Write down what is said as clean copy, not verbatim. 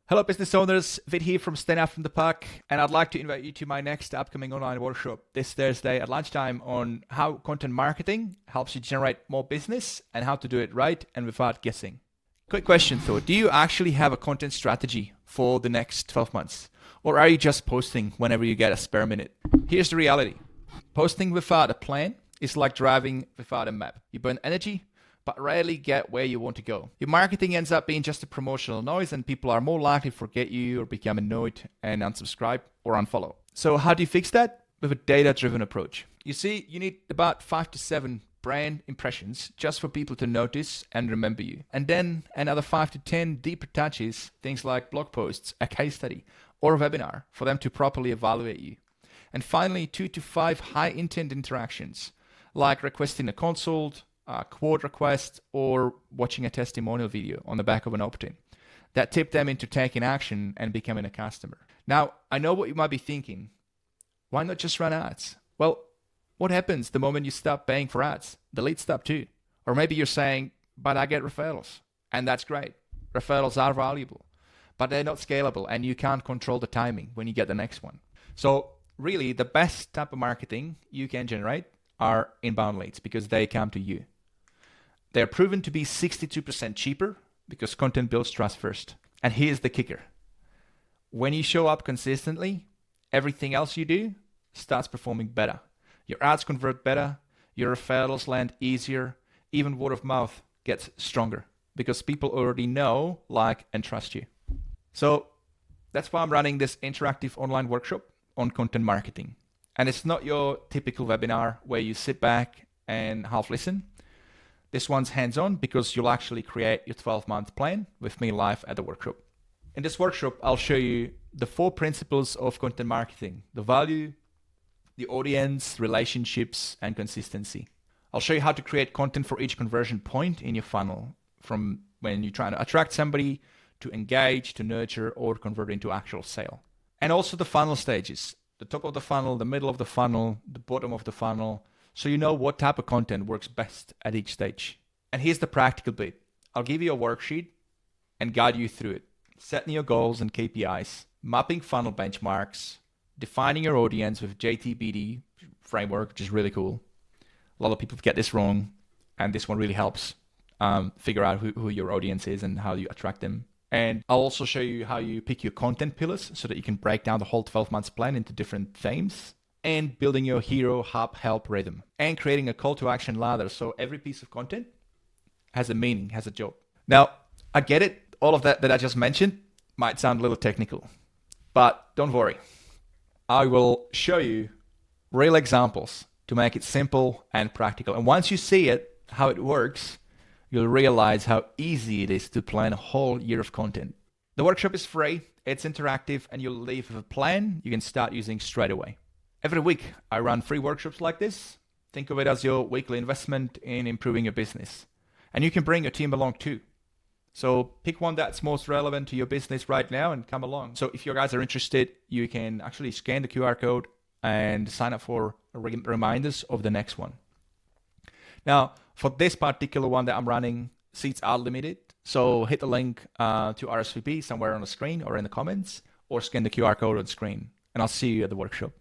Hello, business owners. Vid here from Stand Out from the Park, and I'd like to invite you to my next upcoming online workshop this Thursday at lunchtime on how content marketing helps you generate more business and how to do it right and without guessing. Quick question though, do you actually have a content strategy for the next 12 months? Or are you just posting whenever you get a spare minute? Here's the reality. Posting without a plan is like driving without a map. You burn energy, but rarely get where you want to go. Your marketing ends up being just a promotional noise, and people are more likely to forget you or become annoyed and unsubscribe or unfollow. So how do you fix that? With a data-driven approach. You see, you need about 5 to 7 brand impressions just for people to notice and remember you. And then another 5 to 10 deeper touches, things like blog posts, a case study, or a webinar for them to properly evaluate you. And finally, 2 to 5 high-intent interactions, like requesting a consult, a quote request, or watching a testimonial video on the back of an opt-in that tip them into taking action and becoming a customer. Now, I know what you might be thinking. Why not just run ads? Well, what happens the moment you stop paying for ads? The leads stop too. Or maybe you're saying, but I get referrals. And that's great. Referrals are valuable, but they're not scalable, and you can't control the timing when you get the next one. So really, the best type of marketing you can generate are inbound leads because they come to you. They're proven to be 62% cheaper because content builds trust first. And here's the kicker. When you show up consistently, everything else you do starts performing better. Your ads convert better, your referrals land easier, even word of mouth gets stronger because people already know, like, and trust you. So that's why I'm running this interactive online workshop on content marketing. And it's not your typical webinar where you sit back and half listen. This one's hands-on because you'll actually create your 12-month plan with me live at the workshop. In this workshop, I'll show you the 4 principles of content marketing: the value, the audience, relationships, and consistency. I'll show you how to create content for each conversion point in your funnel, from when you're trying to attract somebody, to engage, to nurture, or convert into actual sale. And also the funnel stages: the top of the funnel, the middle of the funnel, the bottom of the funnel, so you know what type of content works best at each stage. And here's the practical bit. I'll give you a worksheet and guide you through it. Setting your goals and KPIs, mapping funnel benchmarks, defining your audience with JTBD framework, which is really cool. A lot of people get this wrong, and this one really helps figure out who your audience is and how you attract them. And I'll also show you how you pick your content pillars so that you can break down the whole 12 months plan into different themes, and building your hero, hub, help rhythm, and creating a call to action ladder so every piece of content has a meaning, has a job. Now, I get it. All of that I just mentioned might sound a little technical, but don't worry. I will show you real examples to make it simple and practical. And once you see it, how it works, you'll realize how easy it is to plan a whole year of content. The workshop is free, it's interactive, and you'll leave with a plan you can start using straight away. Every week, I run free workshops like this. Think of it as your weekly investment in improving your business. And you can bring your team along too. So pick one that's most relevant to your business right now and come along. So if you guys are interested, you can actually scan the QR code and sign up for reminders of the next one. Now, for this particular one that I'm running, seats are limited. So hit the link to RSVP somewhere on the screen or in the comments, or scan the QR code on the screen. And I'll see you at the workshop.